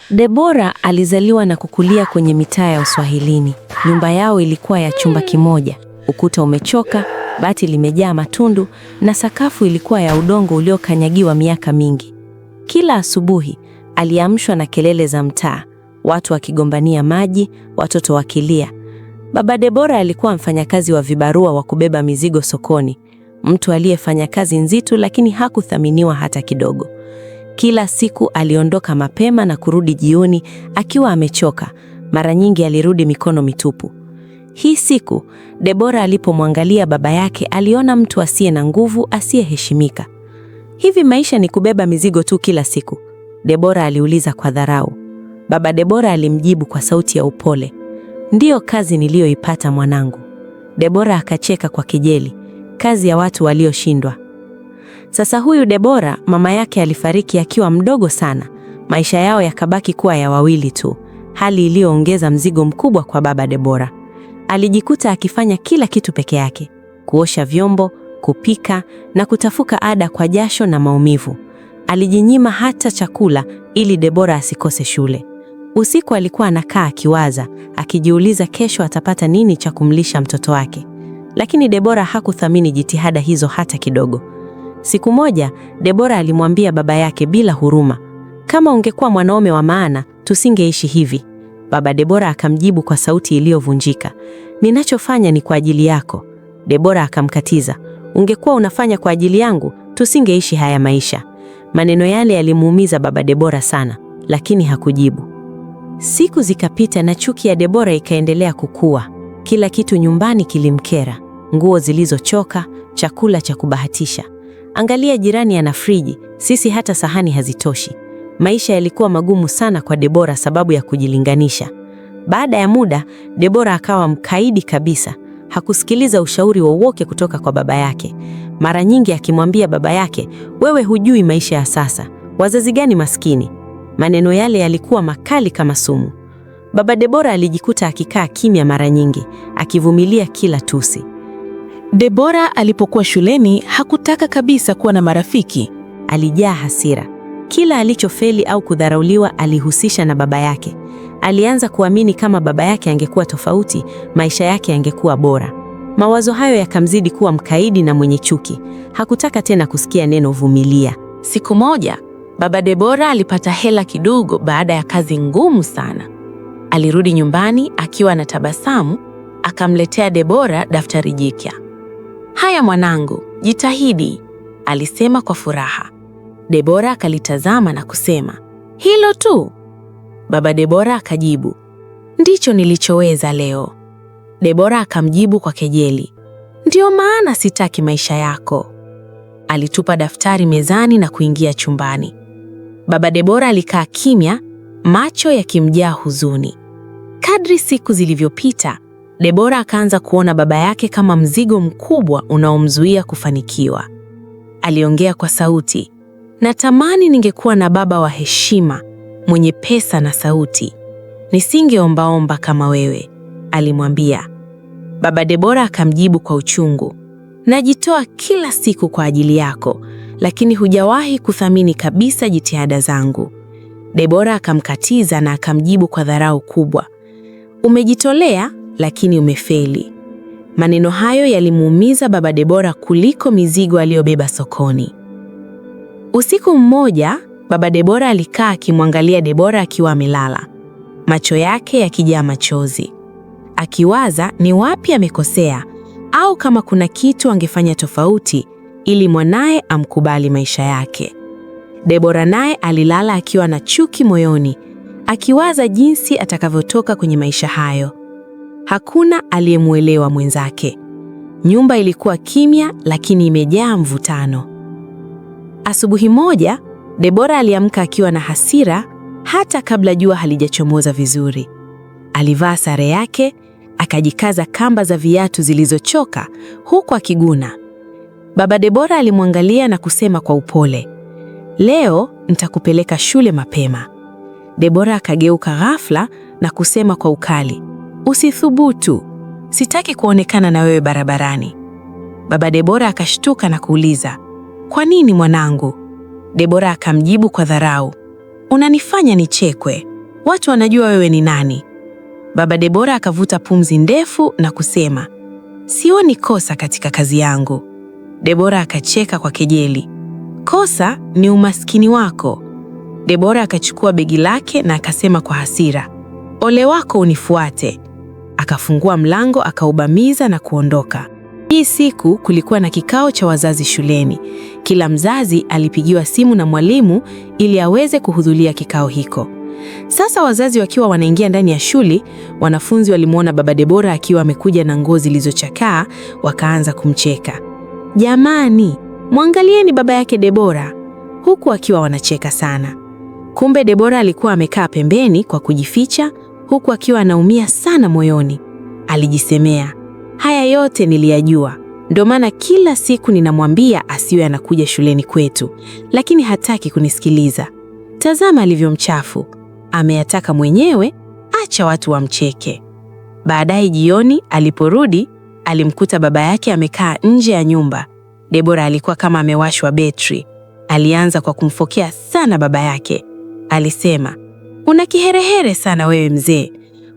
Debora alizaliwa na kukulia kwenye mitaa ya Uswahilini. Nyumba yao ilikuwa ya chumba kimoja, ukuta umechoka, bati limejaa matundu na sakafu ilikuwa ya udongo uliokanyagiwa miaka mingi. Kila asubuhi aliamshwa na kelele za mtaa, watu wakigombania maji, watoto wakilia. Baba Debora alikuwa mfanyakazi wa vibarua wa kubeba mizigo sokoni, mtu aliyefanya kazi nzito lakini hakuthaminiwa hata kidogo. Kila siku aliondoka mapema na kurudi jioni akiwa amechoka. Mara nyingi alirudi mikono mitupu. Hii siku, Debora alipomwangalia baba yake aliona mtu asiye na nguvu, asiyeheshimika. Hivi maisha ni kubeba mizigo tu kila siku? Debora aliuliza kwa dharau. Baba Debora alimjibu kwa sauti ya upole. Ndiyo kazi niliyoipata mwanangu. Debora akacheka kwa kejeli. Kazi ya watu walioshindwa. Sasa huyu Debora, mama yake alifariki akiwa mdogo sana. Maisha yao yakabaki kuwa ya wawili tu, hali iliyoongeza mzigo mkubwa kwa baba Debora. Alijikuta akifanya kila kitu peke yake, kuosha vyombo, kupika na kutafuka ada kwa jasho na maumivu. Alijinyima hata chakula ili Debora asikose shule. Usiku alikuwa anakaa akiwaza, akijiuliza kesho atapata nini cha kumlisha mtoto wake. Lakini Debora hakuthamini jitihada hizo hata kidogo. Siku moja, Debora alimwambia baba yake bila huruma, kama ungekuwa mwanaume wa maana, tusingeishi hivi. Baba Debora akamjibu kwa sauti iliyovunjika, ninachofanya ni kwa ajili yako. Debora akamkatiza, ungekuwa unafanya kwa ajili yangu, tusingeishi haya maisha. Maneno yale yalimuumiza baba Debora sana, lakini hakujibu. Siku zikapita na chuki ya Debora ikaendelea kukua. Kila kitu nyumbani kilimkera, nguo zilizochoka, chakula cha kubahatisha. Angalia jirani ana friji, sisi hata sahani hazitoshi. Maisha yalikuwa magumu sana kwa Debora sababu ya kujilinganisha. Baada ya muda, Debora akawa mkaidi kabisa. Hakusikiliza ushauri wowote kutoka kwa baba yake. Mara nyingi akimwambia baba yake, wewe hujui maisha ya sasa, wazazi gani maskini. Maneno yale yalikuwa makali kama sumu. Baba Debora alijikuta akikaa kimya mara nyingi, akivumilia kila tusi. Debora alipokuwa shuleni hakutaka kabisa kuwa na marafiki. Alijaa hasira. Kila alichofeli au kudharauliwa alihusisha na baba yake. Alianza kuamini kama baba yake angekuwa tofauti, maisha yake yangekuwa bora. Mawazo hayo yakamzidi kuwa mkaidi na mwenye chuki. Hakutaka tena kusikia neno vumilia. Siku moja, baba Debora alipata hela kidogo baada ya kazi ngumu sana. Alirudi nyumbani akiwa na tabasamu, akamletea Debora daftari jipya. Haya mwanangu, jitahidi, alisema kwa furaha. Debora akalitazama na kusema, hilo tu? Baba Debora akajibu, ndicho nilichoweza leo. Debora akamjibu kwa kejeli, ndio maana sitaki maisha yako. Alitupa daftari mezani na kuingia chumbani. Baba Debora alikaa kimya, macho yakimjaa huzuni. Kadri siku zilivyopita, Debora akaanza kuona baba yake kama mzigo mkubwa unaomzuia kufanikiwa. Aliongea kwa sauti, natamani ningekuwa na baba wa heshima, mwenye pesa na sauti. Nisingeombaomba kama wewe, alimwambia. Baba Debora akamjibu kwa uchungu, najitoa kila siku kwa ajili yako, lakini hujawahi kuthamini kabisa jitihada zangu. Debora akamkatiza na akamjibu kwa dharau kubwa, umejitolea lakini umefeli. Maneno hayo yalimuumiza baba Debora kuliko mizigo aliyobeba sokoni. Usiku mmoja, baba Debora alikaa akimwangalia Debora akiwa amelala, macho yake yakijaa machozi, akiwaza ni wapi amekosea au kama kuna kitu angefanya tofauti ili mwanae amkubali maisha yake. Debora naye alilala akiwa na chuki moyoni, akiwaza jinsi atakavyotoka kwenye maisha hayo. Hakuna aliyemuelewa mwenzake. Nyumba ilikuwa kimya lakini imejaa mvutano. Asubuhi moja, Debora aliamka akiwa na hasira hata kabla jua halijachomoza vizuri. Alivaa sare yake, akajikaza kamba za viatu zilizochoka huku akiguna. Baba Debora alimwangalia na kusema kwa upole, leo nitakupeleka shule mapema. Debora akageuka ghafla na kusema kwa ukali, usithubutu, sitaki kuonekana na wewe barabarani. Baba Debora akashtuka na kuuliza, kwa nini mwanangu? Debora akamjibu kwa dharau, unanifanya nichekwe. Watu wanajua wewe ni nani. Baba Debora akavuta pumzi ndefu na kusema, sioni kosa katika kazi yangu. Debora akacheka kwa kejeli. Kosa ni umaskini wako. Debora akachukua begi lake na akasema kwa hasira, ole wako unifuate. Akafungua mlango, akaubamiza na kuondoka. Hii siku kulikuwa na kikao cha wazazi shuleni. Kila mzazi alipigiwa simu na mwalimu ili aweze kuhudhuria kikao hiko. Sasa wazazi wakiwa wanaingia ndani ya shule, wanafunzi walimwona baba Debora akiwa amekuja na nguo zilizochakaa, wakaanza kumcheka. Jamani, mwangalieni baba yake Debora, huku akiwa wanacheka sana. Kumbe Debora alikuwa amekaa pembeni kwa kujificha, huku akiwa anaumia sana moyoni. Alijisemea, haya yote niliyajua, ndio maana kila siku ninamwambia asiwe anakuja shuleni kwetu, lakini hataki kunisikiliza. Tazama alivyo mchafu, ameyataka mwenyewe, acha watu wamcheke. Baadaye jioni aliporudi, alimkuta baba yake amekaa nje ya nyumba. Debora alikuwa kama amewashwa betri. Alianza kwa kumfokea sana baba yake. Alisema, una kiherehere sana wewe mzee.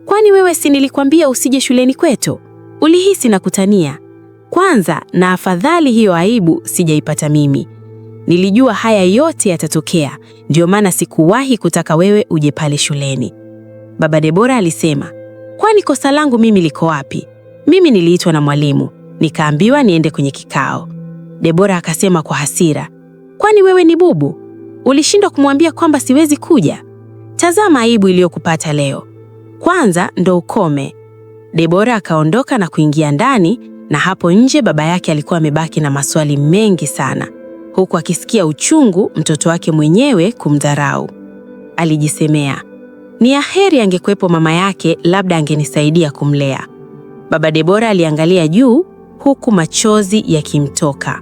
Kwani wewe si nilikwambia usije shuleni kwetu? Ulihisi na kutania. Kwanza na afadhali hiyo aibu sijaipata mimi. Nilijua haya yote yatatokea, ndio maana sikuwahi kutaka wewe uje pale shuleni. Baba Debora alisema, kwani kosa langu mimi liko wapi? Mimi niliitwa na mwalimu, nikaambiwa niende kwenye kikao. Debora akasema kwa hasira, kwani wewe ni bubu? Ulishindwa kumwambia kwamba siwezi kuja? Tazama aibu iliyokupata leo. Kwanza ndo ukome. Debora akaondoka na kuingia ndani, na hapo nje baba yake alikuwa amebaki na maswali mengi sana, huku akisikia uchungu mtoto wake mwenyewe kumdharau. Alijisemea, ni aheri angekuwepo mama yake, labda angenisaidia kumlea. Baba Debora aliangalia juu huku machozi yakimtoka.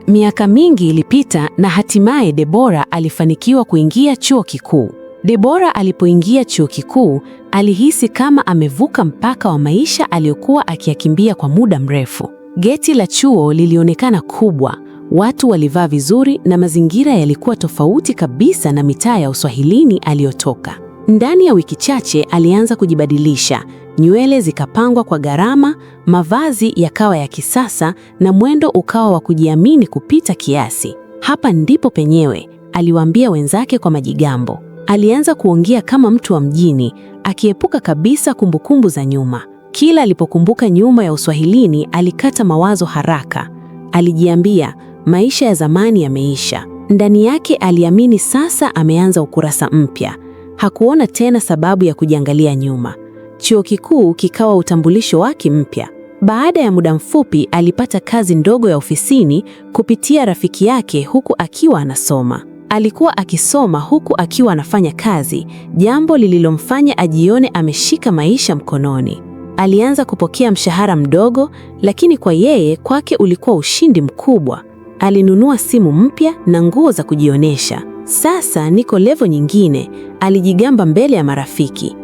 Miaka mingi ilipita na hatimaye Debora alifanikiwa kuingia chuo kikuu. Debora alipoingia chuo kikuu, alihisi kama amevuka mpaka wa maisha aliyokuwa akiyakimbia kwa muda mrefu. Geti la chuo lilionekana kubwa, watu walivaa vizuri na mazingira yalikuwa tofauti kabisa na mitaa ya uswahilini aliyotoka. Ndani ya wiki chache alianza kujibadilisha, nywele zikapangwa kwa gharama, mavazi yakawa ya kisasa na mwendo ukawa wa kujiamini kupita kiasi. Hapa ndipo penyewe, aliwaambia wenzake kwa majigambo. Alianza kuongea kama mtu wa mjini, akiepuka kabisa kumbukumbu za nyuma. Kila alipokumbuka nyuma ya uswahilini alikata mawazo haraka. Alijiambia, maisha ya zamani yameisha. Ndani yake aliamini sasa ameanza ukurasa mpya. Hakuona tena sababu ya kujiangalia nyuma. Chuo kikuu kikawa utambulisho wake mpya. Baada ya muda mfupi alipata kazi ndogo ya ofisini kupitia rafiki yake huku akiwa anasoma. Alikuwa akisoma huku akiwa anafanya kazi, jambo lililomfanya ajione ameshika maisha mkononi. Alianza kupokea mshahara mdogo, lakini kwa yeye kwake ulikuwa ushindi mkubwa. Alinunua simu mpya na nguo za kujionesha. Sasa niko level nyingine, alijigamba mbele ya marafiki.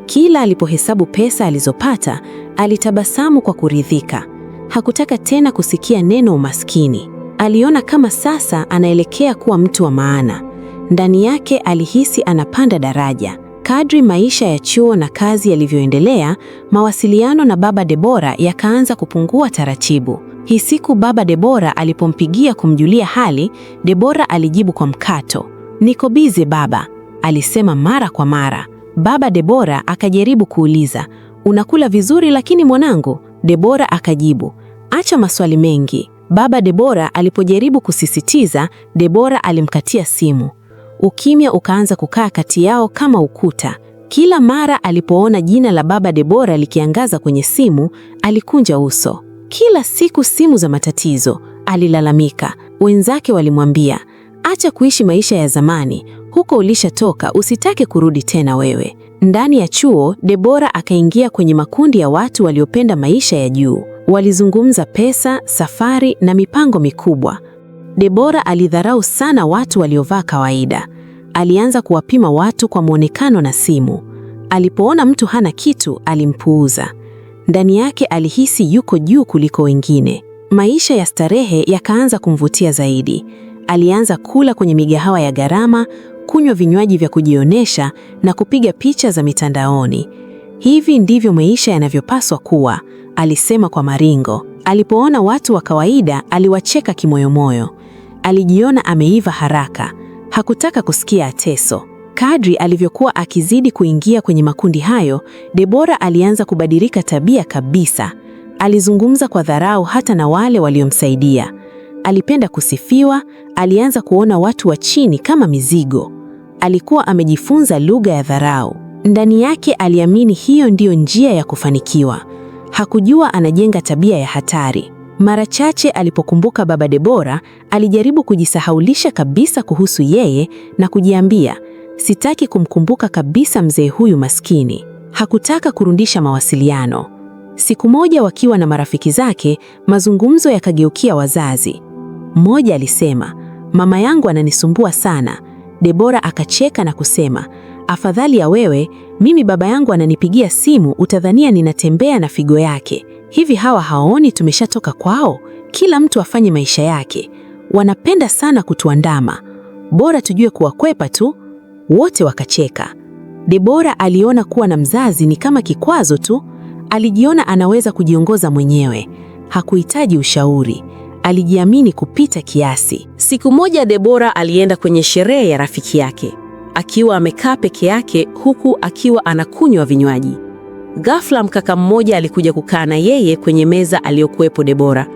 Kila alipohesabu pesa alizopata, alitabasamu kwa kuridhika. Hakutaka tena kusikia neno umaskini. Aliona kama sasa anaelekea kuwa mtu wa maana. Ndani yake alihisi anapanda daraja. Kadri maisha ya chuo na kazi yalivyoendelea, mawasiliano na baba Debora yakaanza kupungua taratibu. Hii siku baba Debora alipompigia kumjulia hali, Debora alijibu kwa mkato. Niko bize baba, alisema mara kwa mara. Baba Debora akajaribu kuuliza, unakula vizuri lakini mwanangu? Debora akajibu, acha maswali mengi. Baba Debora alipojaribu kusisitiza, Debora alimkatia simu. Ukimya ukaanza kukaa kati yao kama ukuta. Kila mara alipoona jina la baba Debora likiangaza kwenye simu, alikunja uso. Kila siku simu za matatizo, alilalamika. Wenzake walimwambia, acha kuishi maisha ya zamani, huko ulishatoka, usitake kurudi tena wewe. Ndani ya chuo, Debora akaingia kwenye makundi ya watu waliopenda maisha ya juu. Walizungumza pesa, safari na mipango mikubwa. Debora alidharau sana watu waliovaa kawaida. Alianza kuwapima watu kwa muonekano na simu. Alipoona mtu hana kitu, alimpuuza. Ndani yake alihisi yuko juu kuliko wengine. Maisha ya starehe yakaanza kumvutia zaidi. Alianza kula kwenye migahawa ya gharama, kunywa vinywaji vya kujionesha na kupiga picha za mitandaoni. Hivi ndivyo maisha yanavyopaswa kuwa, alisema kwa maringo. Alipoona watu wa kawaida, aliwacheka kimoyomoyo. Alijiona ameiva haraka. Hakutaka kusikia ateso. Kadri alivyokuwa akizidi kuingia kwenye makundi hayo, Debora alianza kubadilika tabia kabisa. Alizungumza kwa dharau hata na wale waliomsaidia. Alipenda kusifiwa, alianza kuona watu wa chini kama mizigo. Alikuwa amejifunza lugha ya dharau. Ndani yake aliamini hiyo ndiyo njia ya kufanikiwa. Hakujua anajenga tabia ya hatari. Mara chache alipokumbuka baba Debora, alijaribu kujisahaulisha kabisa kuhusu yeye na kujiambia, sitaki kumkumbuka kabisa mzee huyu maskini. Hakutaka kurudisha mawasiliano. Siku moja wakiwa na marafiki zake, mazungumzo yakageukia wazazi. Mmoja alisema, mama yangu ananisumbua sana. Debora akacheka na kusema, afadhali ya wewe, mimi baba yangu ananipigia simu utadhania ninatembea na figo yake. Hivi hawa hawaoni tumeshatoka kwao? Kila mtu afanye maisha yake. Wanapenda sana kutuandama. Bora tujue kuwakwepa tu. Wote wakacheka. Debora aliona kuwa na mzazi ni kama kikwazo tu. Alijiona anaweza kujiongoza mwenyewe. Hakuhitaji ushauri. Alijiamini kupita kiasi. Siku moja Debora alienda kwenye sherehe ya rafiki yake, akiwa amekaa peke yake huku akiwa anakunywa vinywaji. Ghafla mkaka mmoja alikuja kukaa na yeye kwenye meza aliyokuwepo Debora.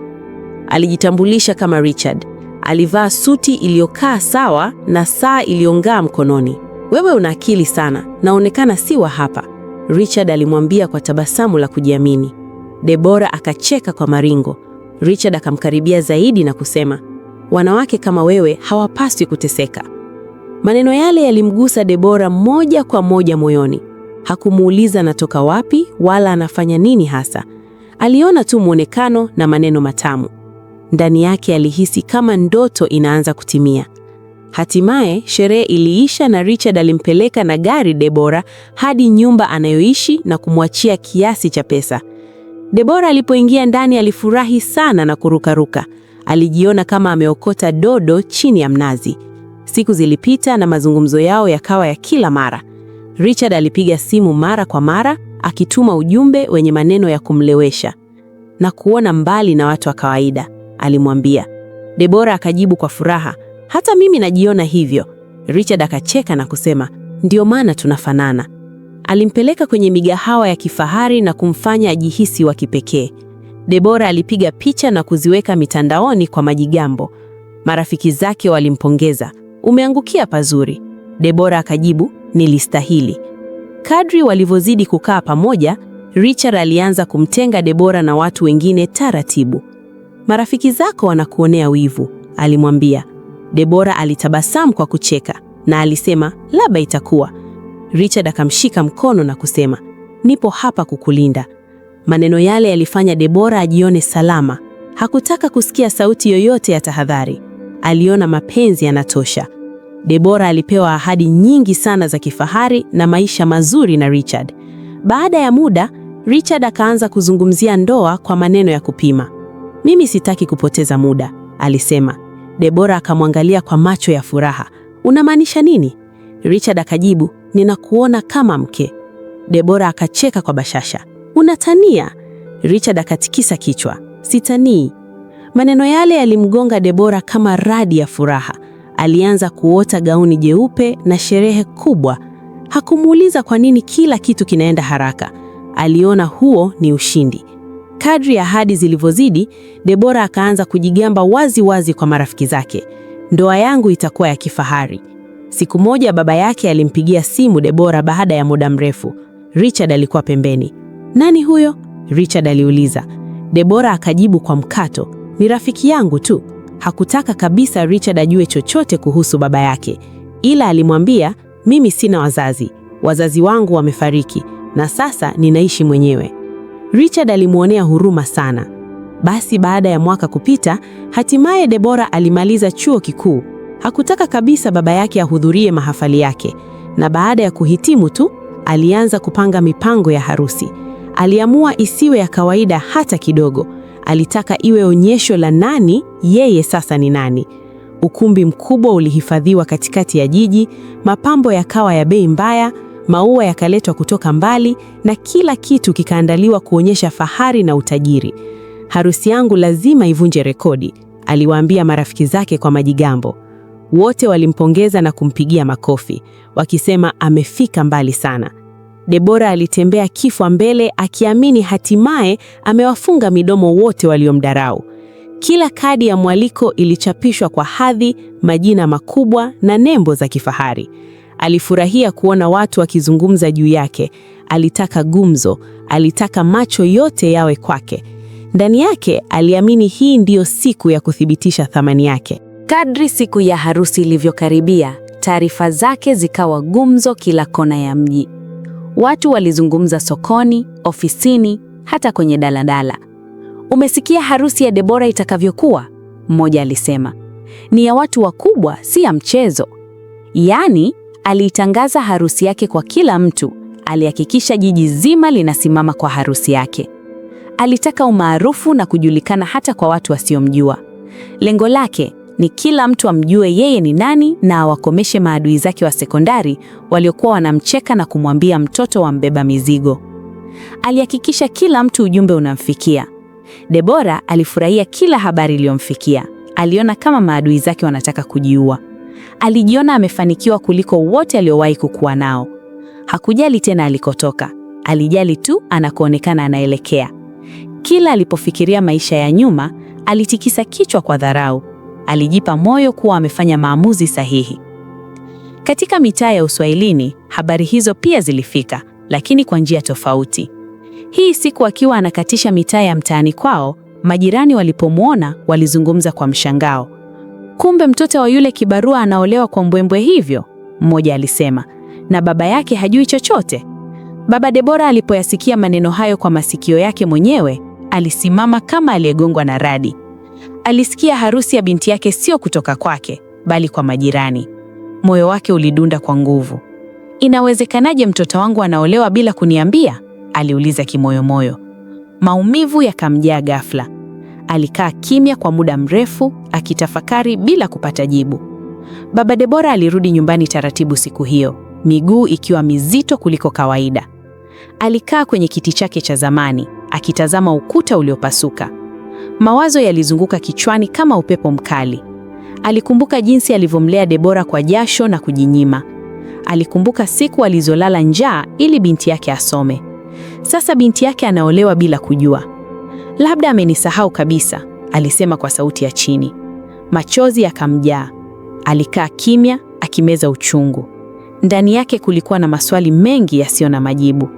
Alijitambulisha kama Richard. Alivaa suti iliyokaa sawa na saa iliyong'aa mkononi. Wewe una akili sana, naonekana si wa hapa, Richard alimwambia kwa tabasamu la kujiamini. Debora akacheka kwa maringo. Richard akamkaribia zaidi na kusema, wanawake kama wewe hawapaswi kuteseka. Maneno yale yalimgusa Debora moja kwa moja moyoni. Hakumuuliza anatoka wapi wala anafanya nini hasa. Aliona tu muonekano na maneno matamu. Ndani yake alihisi kama ndoto inaanza kutimia. Hatimaye sherehe iliisha na Richard alimpeleka na gari Debora hadi nyumba anayoishi na kumwachia kiasi cha pesa. Debora alipoingia ndani alifurahi sana na kurukaruka. Alijiona kama ameokota dodo chini ya mnazi. Siku zilipita na mazungumzo yao yakawa ya kila mara. Richard alipiga simu mara kwa mara, akituma ujumbe wenye maneno ya kumlewesha. Na kuona mbali na watu wa kawaida, alimwambia. Debora akajibu kwa furaha, hata mimi najiona hivyo. Richard akacheka na kusema, ndio maana tunafanana. Alimpeleka kwenye migahawa ya kifahari na kumfanya ajihisi wa kipekee. Debora alipiga picha na kuziweka mitandaoni kwa majigambo. Marafiki zake walimpongeza, umeangukia pazuri. Debora akajibu, nilistahili. Kadri walivyozidi kukaa pamoja, Richard alianza kumtenga Debora na watu wengine taratibu. Marafiki zako wanakuonea wivu, alimwambia. Debora alitabasamu kwa kucheka na alisema, labda itakuwa. Richard akamshika mkono na kusema, nipo hapa kukulinda. Maneno yale yalifanya Debora ajione salama. Hakutaka kusikia sauti yoyote ya tahadhari. Aliona mapenzi yanatosha. Debora alipewa ahadi nyingi sana za kifahari na maisha mazuri na Richard. Baada ya muda, Richard akaanza kuzungumzia ndoa kwa maneno ya kupima. Mimi sitaki kupoteza muda, alisema. Debora akamwangalia kwa macho ya furaha. Unamaanisha nini? Richard akajibu, ninakuona kama mke. Debora akacheka kwa bashasha. Unatania? Richard akatikisa kichwa. Sitanii. Maneno yale yalimgonga Debora kama radi ya furaha. Alianza kuota gauni jeupe na sherehe kubwa. Hakumuuliza kwa nini kila kitu kinaenda haraka. Aliona huo ni ushindi. Kadri ya ahadi zilivyozidi, Debora akaanza kujigamba wazi wazi kwa marafiki zake. Ndoa yangu itakuwa ya kifahari. Siku moja baba yake alimpigia simu Debora baada ya muda mrefu. Richard alikuwa pembeni. Nani huyo? Richard aliuliza. Debora akajibu kwa mkato, ni rafiki yangu tu. Hakutaka kabisa Richard ajue chochote kuhusu baba yake. Ila alimwambia, mimi sina wazazi. Wazazi wangu wamefariki na sasa ninaishi mwenyewe. Richard alimuonea huruma sana. Basi baada ya mwaka kupita, hatimaye Debora alimaliza chuo kikuu. Hakutaka kabisa baba yake ahudhurie mahafali yake. Na baada ya kuhitimu tu, alianza kupanga mipango ya harusi. Aliamua isiwe ya kawaida hata kidogo. Alitaka iwe onyesho la nani yeye sasa ni nani. Ukumbi mkubwa ulihifadhiwa katikati ya jiji, mapambo yakawa ya bei mbaya, maua yakaletwa kutoka mbali na kila kitu kikaandaliwa kuonyesha fahari na utajiri. Harusi yangu lazima ivunje rekodi, aliwaambia marafiki zake kwa majigambo. Wote walimpongeza na kumpigia makofi, wakisema amefika mbali sana. Debora alitembea kifua mbele akiamini hatimaye amewafunga midomo wote waliomdarau. Kila kadi ya mwaliko ilichapishwa kwa hadhi, majina makubwa na nembo za kifahari. Alifurahia kuona watu wakizungumza juu yake. Alitaka gumzo, alitaka macho yote yawe kwake. Ndani yake aliamini hii ndiyo siku ya kuthibitisha thamani yake. Kadri siku ya harusi ilivyokaribia, taarifa zake zikawa gumzo kila kona ya mji. Watu walizungumza sokoni, ofisini, hata kwenye daladala. Umesikia harusi ya Debora itakavyokuwa? Mmoja alisema. Ni ya watu wakubwa, si ya mchezo. Yaani, aliitangaza harusi yake kwa kila mtu. Alihakikisha jiji zima linasimama kwa harusi yake. Alitaka umaarufu na kujulikana hata kwa watu wasiomjua. Lengo lake ni kila mtu amjue yeye ni nani na awakomeshe maadui zake wa sekondari waliokuwa wanamcheka na kumwambia mtoto wa mbeba mizigo. Alihakikisha kila mtu ujumbe unamfikia. Debora alifurahia kila habari iliyomfikia. Aliona kama maadui zake wanataka kujiua. Alijiona amefanikiwa kuliko wote aliowahi kukuwa nao. Hakujali tena alikotoka. Alijali tu anakoonekana anaelekea. Kila alipofikiria maisha ya nyuma, alitikisa kichwa kwa dharau. Alijipa moyo kuwa amefanya maamuzi sahihi. Katika mitaa ya Uswahilini, habari hizo pia zilifika, lakini kwa njia tofauti. Hii siku akiwa anakatisha mitaa ya mtaani kwao, majirani walipomwona walizungumza kwa mshangao. Kumbe mtoto wa yule kibarua anaolewa kwa mbwembwe hivyo, mmoja alisema, na baba yake hajui chochote. Baba Debora alipoyasikia maneno hayo kwa masikio yake mwenyewe, alisimama kama aliyegongwa na radi. Alisikia harusi ya binti yake sio kutoka kwake, bali kwa majirani. Moyo wake ulidunda kwa nguvu. Inawezekanaje mtoto wangu anaolewa bila kuniambia? Aliuliza kimoyomoyo. Maumivu yakamjaa ghafla. Alikaa kimya kwa muda mrefu, akitafakari bila kupata jibu. Baba Debora alirudi nyumbani taratibu siku hiyo, miguu ikiwa mizito kuliko kawaida. Alikaa kwenye kiti chake cha zamani, akitazama ukuta uliopasuka. Mawazo yalizunguka kichwani kama upepo mkali. Alikumbuka jinsi alivyomlea Debora kwa jasho na kujinyima. Alikumbuka siku alizolala njaa ili binti yake asome. Sasa binti yake anaolewa bila kujua. Labda amenisahau kabisa, alisema kwa sauti ya chini. Machozi yakamjaa. Alikaa kimya, akimeza uchungu. Ndani yake kulikuwa na maswali mengi yasiyo na majibu.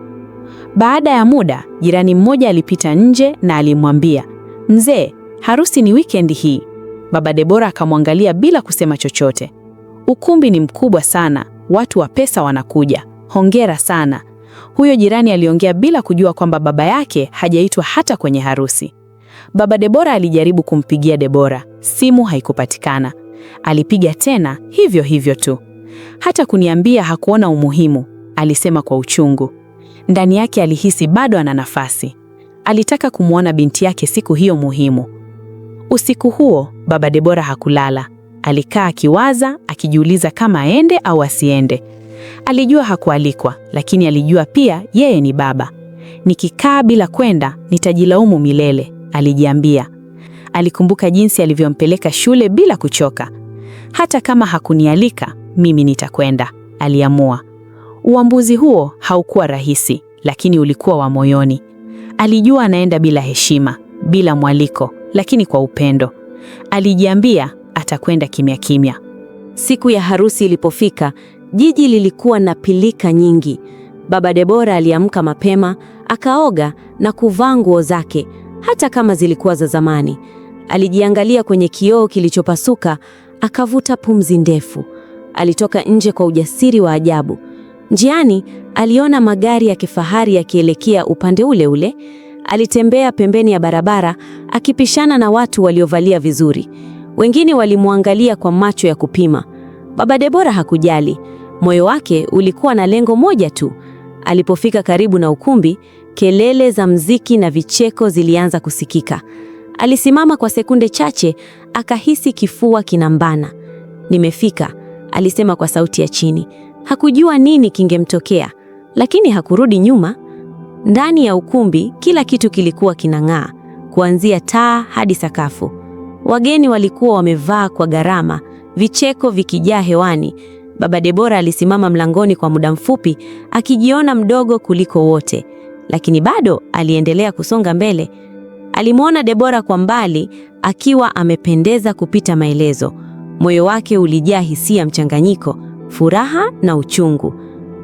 Baada ya muda, jirani mmoja alipita nje na alimwambia, "Mzee, harusi ni weekend hii." Baba Debora akamwangalia bila kusema chochote. "Ukumbi ni mkubwa sana, watu wa pesa wanakuja. Hongera sana." Huyo jirani aliongea bila kujua kwamba baba yake hajaitwa hata kwenye harusi. Baba Debora alijaribu kumpigia Debora, simu haikupatikana. Alipiga tena, hivyo hivyo tu. "Hata kuniambia hakuona umuhimu," alisema kwa uchungu. Ndani yake alihisi bado ana nafasi. Alitaka kumwona binti yake siku hiyo muhimu. Usiku huo, Baba Debora hakulala. Alikaa akiwaza, akijiuliza kama aende au asiende. Alijua hakualikwa, lakini alijua pia yeye ni baba. Nikikaa bila kwenda, nitajilaumu milele, alijiambia. Alikumbuka jinsi alivyompeleka shule bila kuchoka. Hata kama hakunialika, mimi nitakwenda, aliamua. Uamuzi huo haukuwa rahisi, lakini ulikuwa wa moyoni. Alijua anaenda bila heshima, bila mwaliko, lakini kwa upendo. Alijiambia atakwenda kimya kimya. Siku ya harusi ilipofika, jiji lilikuwa na pilika nyingi. Baba Debora aliamka mapema, akaoga na kuvaa nguo zake, hata kama zilikuwa za zamani. Alijiangalia kwenye kioo kilichopasuka, akavuta pumzi ndefu. Alitoka nje kwa ujasiri wa ajabu. Njiani, aliona magari ya kifahari yakielekea upande ule ule. Alitembea pembeni ya barabara, akipishana na watu waliovalia vizuri. Wengine walimwangalia kwa macho ya kupima. Baba Debora hakujali. Moyo wake ulikuwa na lengo moja tu. Alipofika karibu na ukumbi, kelele za mziki na vicheko zilianza kusikika. Alisimama kwa sekunde chache, akahisi kifua kinambana. Nimefika, alisema kwa sauti ya chini. Hakujua nini kingemtokea, lakini hakurudi nyuma. Ndani ya ukumbi kila kitu kilikuwa kinang'aa, kuanzia taa hadi sakafu. Wageni walikuwa wamevaa kwa gharama, vicheko vikijaa hewani. Baba Debora alisimama mlangoni kwa muda mfupi, akijiona mdogo kuliko wote, lakini bado aliendelea kusonga mbele. Alimwona Debora kwa mbali, akiwa amependeza kupita maelezo. Moyo wake ulijaa hisia mchanganyiko, furaha na uchungu.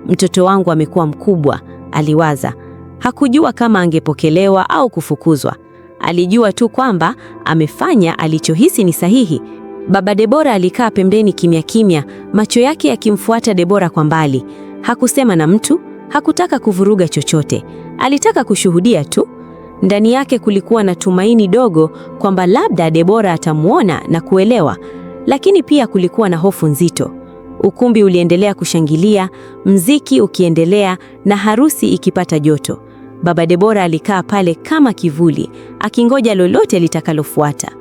Mtoto wangu amekuwa mkubwa, aliwaza. Hakujua kama angepokelewa au kufukuzwa. Alijua tu kwamba amefanya alichohisi ni sahihi. Baba Debora alikaa pembeni kimya kimya, macho yake yakimfuata Debora kwa mbali. Hakusema na mtu, hakutaka kuvuruga chochote. Alitaka kushuhudia tu. Ndani yake kulikuwa na tumaini dogo kwamba labda Debora atamuona na kuelewa, lakini pia kulikuwa na hofu nzito. Ukumbi uliendelea kushangilia, mziki ukiendelea na harusi ikipata joto. Baba Debora alikaa pale kama kivuli, akingoja lolote litakalofuata.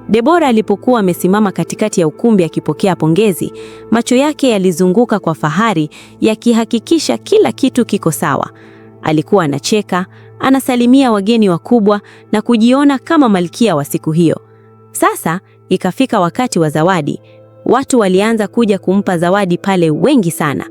Debora alipokuwa amesimama katikati ya ukumbi akipokea pongezi, macho yake yalizunguka kwa fahari, yakihakikisha kila kitu kiko sawa. Alikuwa anacheka, anasalimia wageni wakubwa na kujiona kama malkia wa siku hiyo. Sasa ikafika wakati wa zawadi. Watu walianza kuja kumpa zawadi pale, wengi sana.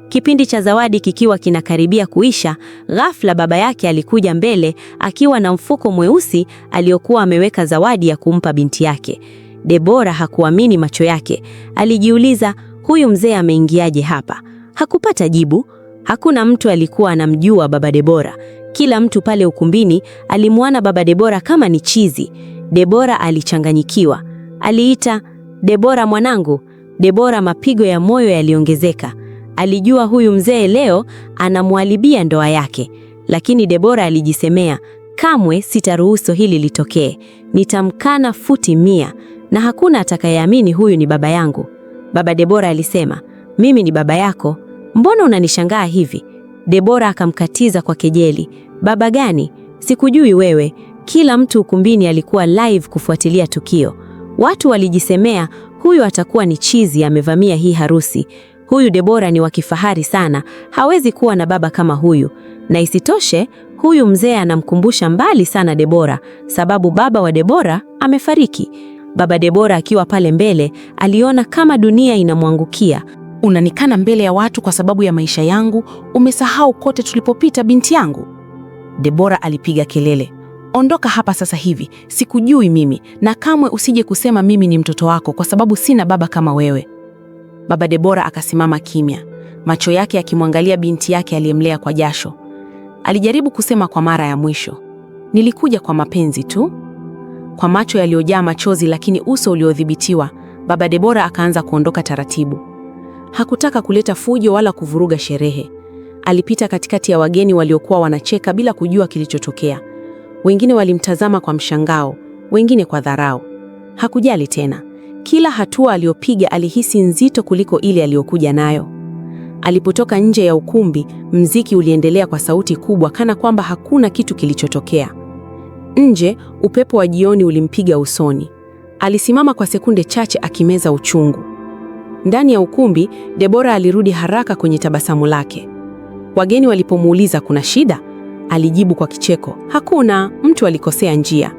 Kipindi cha zawadi kikiwa kinakaribia kuisha, ghafla baba yake alikuja mbele akiwa na mfuko mweusi aliokuwa ameweka zawadi ya kumpa binti yake. Debora hakuamini macho yake. Alijiuliza, huyu mzee ameingiaje hapa? Hakupata jibu. Hakuna mtu alikuwa anamjua baba Debora. Kila mtu pale ukumbini alimwona baba Debora kama ni chizi. Debora alichanganyikiwa. Aliita, Debora mwanangu. Debora, mapigo ya moyo yaliongezeka. Alijua huyu mzee leo anamwalibia ndoa yake, lakini Debora alijisemea, kamwe sitaruhusu hili litokee. Nitamkana futi 100 na hakuna atakayeamini huyu ni baba yangu. Baba Debora alisema, mimi ni baba yako, mbona unanishangaa hivi? Debora akamkatiza kwa kejeli, baba gani? Sikujui wewe. Kila mtu ukumbini alikuwa live kufuatilia tukio. Watu walijisemea, huyu atakuwa ni chizi amevamia hii harusi. Huyu Debora ni wa kifahari sana, hawezi kuwa na baba kama huyu. Na isitoshe, huyu mzee anamkumbusha mbali sana Debora, sababu baba wa Debora amefariki. Baba Debora akiwa pale mbele, aliona kama dunia inamwangukia. Unanikana mbele ya watu kwa sababu ya maisha yangu? Umesahau kote tulipopita, binti yangu? Debora alipiga kelele. Ondoka hapa sasa hivi, sikujui mimi, na kamwe usije kusema mimi ni mtoto wako kwa sababu sina baba kama wewe. Baba Debora akasimama kimya, macho yake yakimwangalia binti yake aliyemlea kwa jasho. Alijaribu kusema kwa mara ya mwisho, nilikuja kwa mapenzi tu. Kwa macho yaliyojaa machozi lakini uso uliodhibitiwa, baba Debora akaanza kuondoka taratibu. Hakutaka kuleta fujo wala kuvuruga sherehe. Alipita katikati ya wageni waliokuwa wanacheka bila kujua kilichotokea. Wengine walimtazama kwa mshangao, wengine kwa dharau. Hakujali tena. Kila hatua aliyopiga alihisi nzito kuliko ile aliyokuja nayo. Alipotoka nje ya ukumbi, mziki uliendelea kwa sauti kubwa kana kwamba hakuna kitu kilichotokea. Nje, upepo wa jioni ulimpiga usoni. Alisimama kwa sekunde chache akimeza uchungu. Ndani ya ukumbi, Debora alirudi haraka kwenye tabasamu lake. Wageni walipomuuliza kuna shida, alijibu kwa kicheko, hakuna, mtu alikosea njia.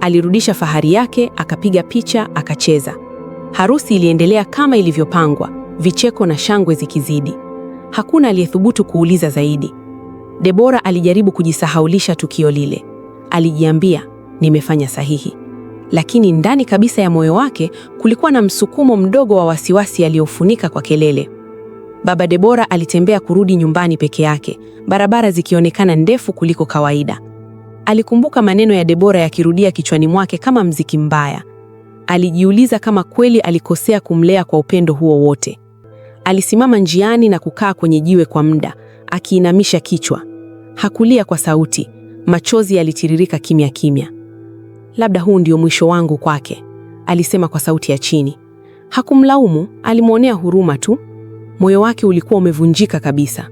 Alirudisha fahari yake, akapiga picha, akacheza. Harusi iliendelea kama ilivyopangwa, vicheko na shangwe zikizidi. Hakuna aliyethubutu kuuliza zaidi. Debora alijaribu kujisahaulisha tukio lile. Alijiambia, nimefanya sahihi. Lakini ndani kabisa ya moyo wake kulikuwa na msukumo mdogo wa wasiwasi aliofunika kwa kelele. Baba Debora alitembea kurudi nyumbani peke yake, barabara zikionekana ndefu kuliko kawaida. Alikumbuka maneno ya Debora yakirudia kichwani mwake kama mziki mbaya. Alijiuliza kama kweli alikosea kumlea kwa upendo huo wote. Alisimama njiani na kukaa kwenye jiwe kwa muda, akiinamisha kichwa. Hakulia kwa sauti, machozi yalitiririka kimya kimya. Labda huu ndio mwisho wangu kwake, alisema kwa sauti ya chini. Hakumlaumu, alimwonea huruma tu. Moyo wake ulikuwa umevunjika kabisa.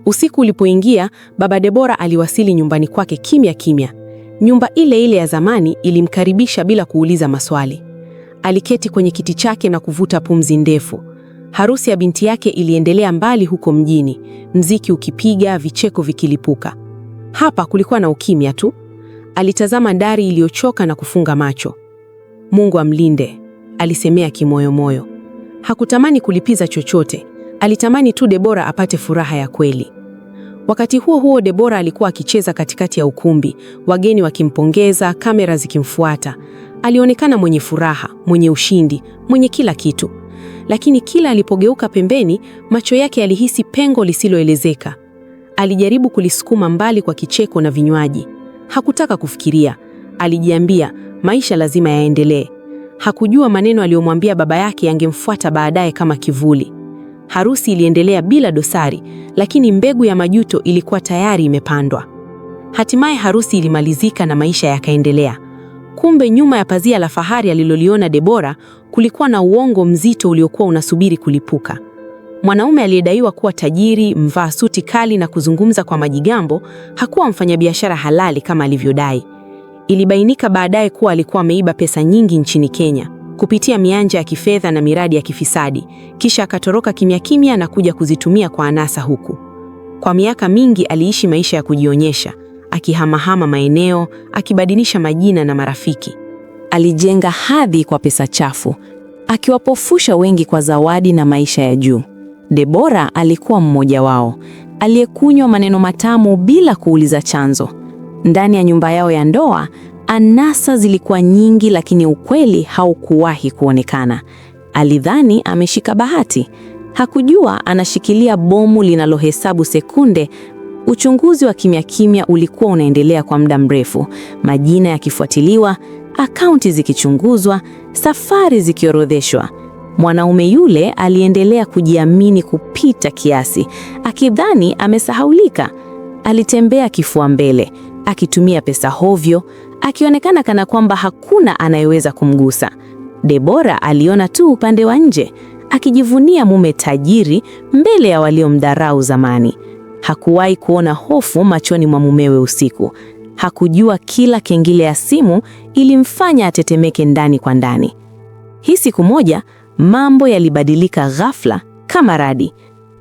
Usiku ulipoingia, baba Debora aliwasili nyumbani kwake kimya kimya. Nyumba ile ile ya zamani ilimkaribisha bila kuuliza maswali. Aliketi kwenye kiti chake na kuvuta pumzi ndefu. Harusi ya binti yake iliendelea mbali huko mjini, mziki ukipiga, vicheko vikilipuka. Hapa kulikuwa na ukimya tu. Alitazama dari iliyochoka na kufunga macho. Mungu amlinde, alisemea kimoyomoyo. Hakutamani kulipiza chochote, alitamani tu Debora apate furaha ya kweli. Wakati huo huo, Debora alikuwa akicheza katikati ya ukumbi, wageni wakimpongeza, kamera zikimfuata. Alionekana mwenye furaha, mwenye ushindi, mwenye kila kitu. Lakini kila alipogeuka pembeni, macho yake yalihisi pengo lisiloelezeka. Alijaribu kulisukuma mbali kwa kicheko na vinywaji. Hakutaka kufikiria. Alijiambia, maisha lazima yaendelee. Hakujua maneno aliyomwambia baba yake yangemfuata baadaye kama kivuli. Harusi iliendelea bila dosari, lakini mbegu ya majuto ilikuwa tayari imepandwa. Hatimaye harusi ilimalizika na maisha yakaendelea. Kumbe nyuma ya pazia la fahari aliloliona Debora kulikuwa na uongo mzito uliokuwa unasubiri kulipuka. Mwanaume aliyedaiwa kuwa tajiri, mvaa suti kali na kuzungumza kwa majigambo, hakuwa mfanyabiashara halali kama alivyodai. Ilibainika baadaye kuwa alikuwa ameiba pesa nyingi nchini Kenya kupitia mianja ya kifedha na miradi ya kifisadi, kisha akatoroka kimya kimya na kuja kuzitumia kwa anasa huku. Kwa miaka mingi aliishi maisha ya kujionyesha, akihamahama maeneo, akibadilisha majina na marafiki. Alijenga hadhi kwa pesa chafu, akiwapofusha wengi kwa zawadi na maisha ya juu. Debora alikuwa mmoja wao, aliyekunywa maneno matamu bila kuuliza chanzo. Ndani ya nyumba yao ya ndoa, anasa zilikuwa nyingi, lakini ukweli haukuwahi kuonekana. Alidhani ameshika bahati. Hakujua anashikilia bomu linalohesabu sekunde. Uchunguzi wa kimya kimya ulikuwa unaendelea kwa muda mrefu, majina yakifuatiliwa, akaunti zikichunguzwa, safari zikiorodheshwa. Mwanaume yule aliendelea kujiamini kupita kiasi, akidhani amesahaulika. Alitembea kifua mbele, akitumia pesa hovyo, akionekana kana kwamba hakuna anayeweza kumgusa. Debora aliona tu upande wa nje, akijivunia mume tajiri mbele ya waliomdharau zamani. Hakuwahi kuona hofu machoni mwa mumewe usiku. Hakujua kila kengele ya simu ilimfanya atetemeke ndani kwa ndani. Hii siku moja, mambo yalibadilika ghafla kama radi.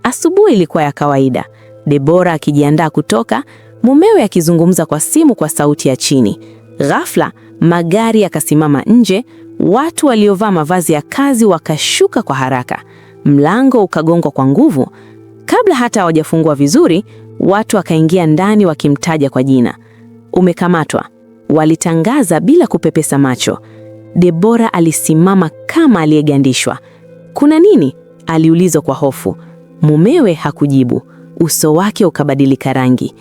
Asubuhi ilikuwa ya kawaida. Debora akijiandaa kutoka, mumewe akizungumza kwa simu kwa sauti ya chini. Ghafla, magari yakasimama nje, watu waliovaa mavazi ya kazi wakashuka kwa haraka. Mlango ukagongwa kwa nguvu. Kabla hata hawajafungua vizuri, watu wakaingia ndani wakimtaja kwa jina. Umekamatwa, walitangaza bila kupepesa macho. Debora alisimama kama aliyegandishwa. Kuna nini? Aliulizwa kwa hofu. Mumewe hakujibu. Uso wake ukabadilika rangi.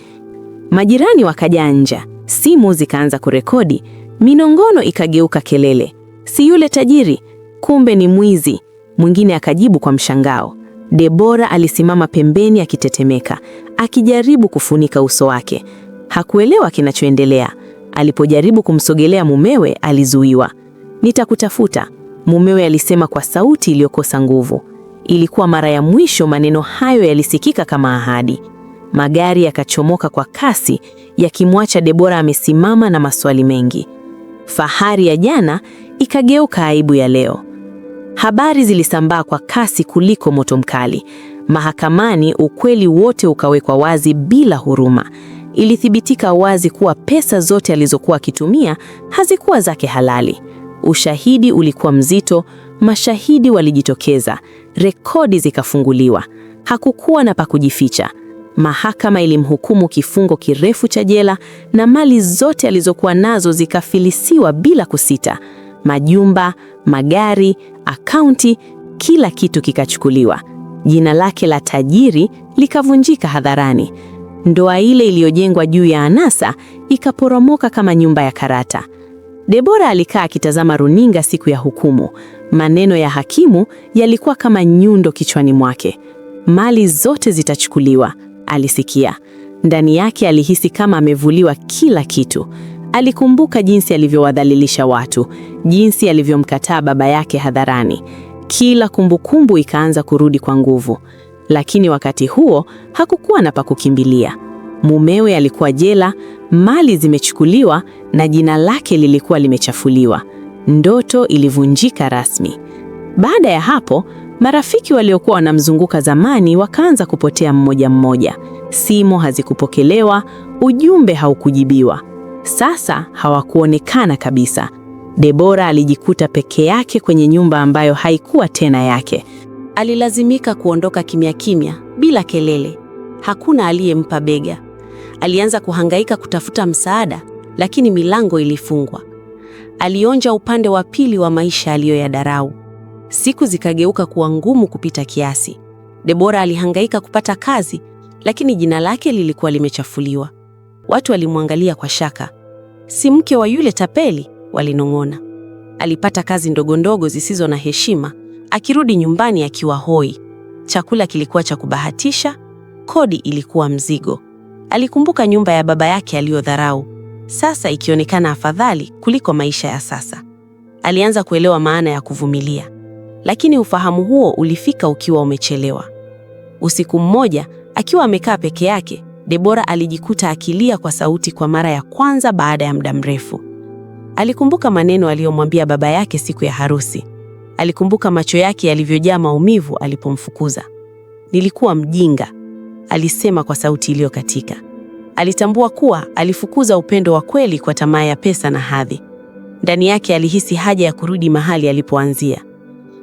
Majirani wakaja nje, simu zikaanza kurekodi, minongono ikageuka kelele. Si yule tajiri, kumbe ni mwizi. Mwingine akajibu kwa mshangao. Debora alisimama pembeni akitetemeka, akijaribu kufunika uso wake. Hakuelewa kinachoendelea. Alipojaribu kumsogelea mumewe, alizuiwa. Nitakutafuta, mumewe alisema kwa sauti iliyokosa nguvu. Ilikuwa mara ya mwisho maneno hayo yalisikika kama ahadi. Magari yakachomoka kwa kasi, yakimwacha Debora amesimama na maswali mengi. Fahari ya jana ikageuka aibu ya leo. Habari zilisambaa kwa kasi kuliko moto mkali. Mahakamani ukweli wote ukawekwa wazi bila huruma. Ilithibitika wazi kuwa pesa zote alizokuwa akitumia hazikuwa zake halali. Ushahidi ulikuwa mzito, mashahidi walijitokeza, rekodi zikafunguliwa. Hakukuwa na pa kujificha. Mahakama ilimhukumu kifungo kirefu cha jela na mali zote alizokuwa nazo zikafilisiwa bila kusita. Majumba, magari, akaunti, kila kitu kikachukuliwa. Jina lake la tajiri likavunjika hadharani. Ndoa ile iliyojengwa juu ya anasa ikaporomoka kama nyumba ya karata. Debora alikaa akitazama runinga siku ya hukumu. Maneno ya hakimu yalikuwa kama nyundo kichwani mwake. Mali zote zitachukuliwa, alisikia. Ndani yake alihisi kama amevuliwa kila kitu. Alikumbuka jinsi alivyowadhalilisha watu, jinsi alivyomkataa baba yake hadharani. Kila kumbukumbu ikaanza kurudi kwa nguvu. Lakini wakati huo hakukuwa na pa kukimbilia. Mumewe alikuwa jela, mali zimechukuliwa na jina lake lilikuwa limechafuliwa. Ndoto ilivunjika rasmi. Baada ya hapo, marafiki waliokuwa wanamzunguka zamani wakaanza kupotea mmoja mmoja. Simu hazikupokelewa, ujumbe haukujibiwa. Sasa hawakuonekana kabisa. Debora alijikuta peke yake kwenye nyumba ambayo haikuwa tena yake. Alilazimika kuondoka kimya kimya, bila kelele. Hakuna aliyempa bega. Alianza kuhangaika kutafuta msaada, lakini milango ilifungwa. Alionja upande wa pili wa maisha aliyoyadarau. Siku zikageuka kuwa ngumu kupita kiasi. Debora alihangaika kupata kazi, lakini jina lake lilikuwa limechafuliwa. Watu walimwangalia kwa shaka. Si mke wa yule tapeli, walinong'ona. Alipata kazi ndogo ndogo zisizo na heshima, akirudi nyumbani akiwa hoi. Chakula kilikuwa cha kubahatisha, kodi ilikuwa mzigo. Alikumbuka nyumba ya baba yake aliyodharau, sasa ikionekana afadhali kuliko maisha ya sasa. Alianza kuelewa maana ya kuvumilia, lakini ufahamu huo ulifika ukiwa umechelewa. Usiku mmoja, akiwa amekaa peke yake, Debora alijikuta akilia kwa sauti kwa mara ya kwanza baada ya muda mrefu. Alikumbuka maneno aliyomwambia baba yake siku ya harusi. Alikumbuka macho yake yalivyojaa maumivu alipomfukuza. "Nilikuwa mjinga," alisema kwa sauti iliyokatika. Alitambua kuwa alifukuza upendo wa kweli kwa tamaa ya pesa na hadhi. Ndani yake alihisi haja ya kurudi mahali alipoanzia.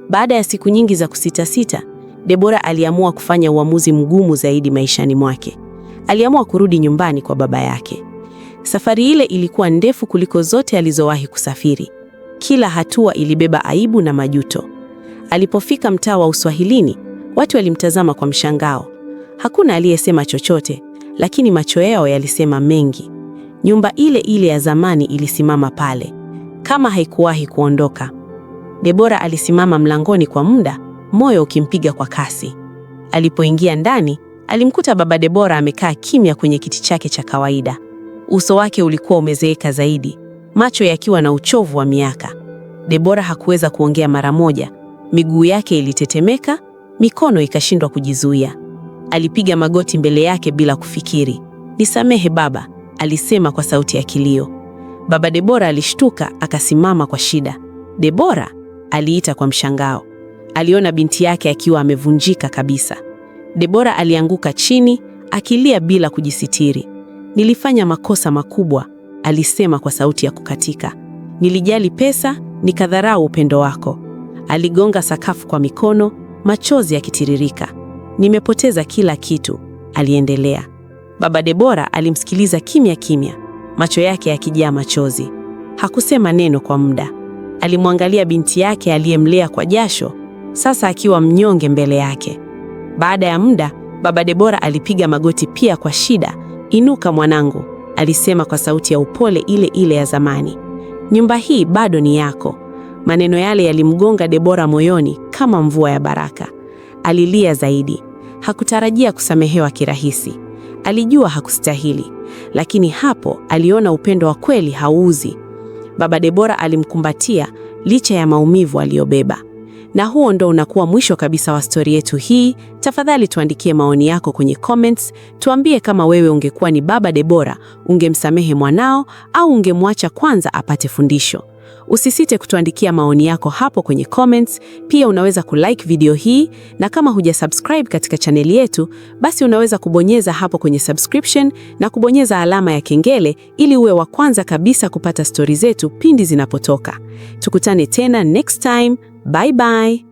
Baada ya siku nyingi za kusitasita, Debora aliamua kufanya uamuzi mgumu zaidi maishani mwake. Aliamua kurudi nyumbani kwa baba yake. Safari ile ilikuwa ndefu kuliko zote alizowahi kusafiri. Kila hatua ilibeba aibu na majuto. Alipofika mtaa wa Uswahilini, watu walimtazama kwa mshangao. Hakuna aliyesema chochote, lakini macho yao yalisema mengi. Nyumba ile ile ya zamani ilisimama pale, kama haikuwahi kuondoka. Debora alisimama mlangoni kwa muda, moyo ukimpiga kwa kasi. Alipoingia ndani, alimkuta baba Debora amekaa kimya kwenye kiti chake cha kawaida. Uso wake ulikuwa umezeeka zaidi, macho yakiwa na uchovu wa miaka. Debora hakuweza kuongea mara moja. Miguu yake ilitetemeka, mikono ikashindwa kujizuia. Alipiga magoti mbele yake bila kufikiri. "Nisamehe baba," alisema kwa sauti ya kilio. Baba Debora alishtuka, akasimama kwa shida. "Debora," aliita kwa mshangao. Aliona binti yake akiwa amevunjika kabisa. Debora alianguka chini, akilia bila kujisitiri. "Nilifanya makosa makubwa," alisema kwa sauti ya kukatika. "Nilijali pesa, nikadharau upendo wako." Aligonga sakafu kwa mikono, machozi yakitiririka. "Nimepoteza kila kitu," aliendelea. Baba Debora alimsikiliza kimya kimya, macho yake yakijaa machozi. Hakusema neno kwa muda. Alimwangalia binti yake aliyemlea kwa jasho, sasa akiwa mnyonge mbele yake. Baada ya muda, baba Debora alipiga magoti pia kwa shida. "Inuka mwanangu," alisema kwa sauti ya upole ile ile ya zamani. "Nyumba hii bado ni yako." Maneno yale yalimgonga Debora moyoni kama mvua ya baraka. Alilia zaidi. Hakutarajia kusamehewa kirahisi. Alijua hakustahili, lakini hapo aliona upendo wa kweli hauuzi. Baba Debora alimkumbatia licha ya maumivu aliyobeba. Na huo ndo unakuwa mwisho kabisa wa stori yetu hii. Tafadhali tuandikie maoni yako kwenye comments. Tuambie kama wewe ungekuwa ni baba Debora, ungemsamehe mwanao au ungemwacha kwanza apate fundisho. Usisite kutuandikia maoni yako hapo kwenye comments. Pia unaweza kulike video hii, na kama hujasubscribe katika chaneli yetu, basi unaweza kubonyeza hapo kwenye subscription na kubonyeza alama ya kengele ili uwe wa kwanza kabisa kupata stori zetu pindi zinapotoka. Tukutane tena next time. Bye bye.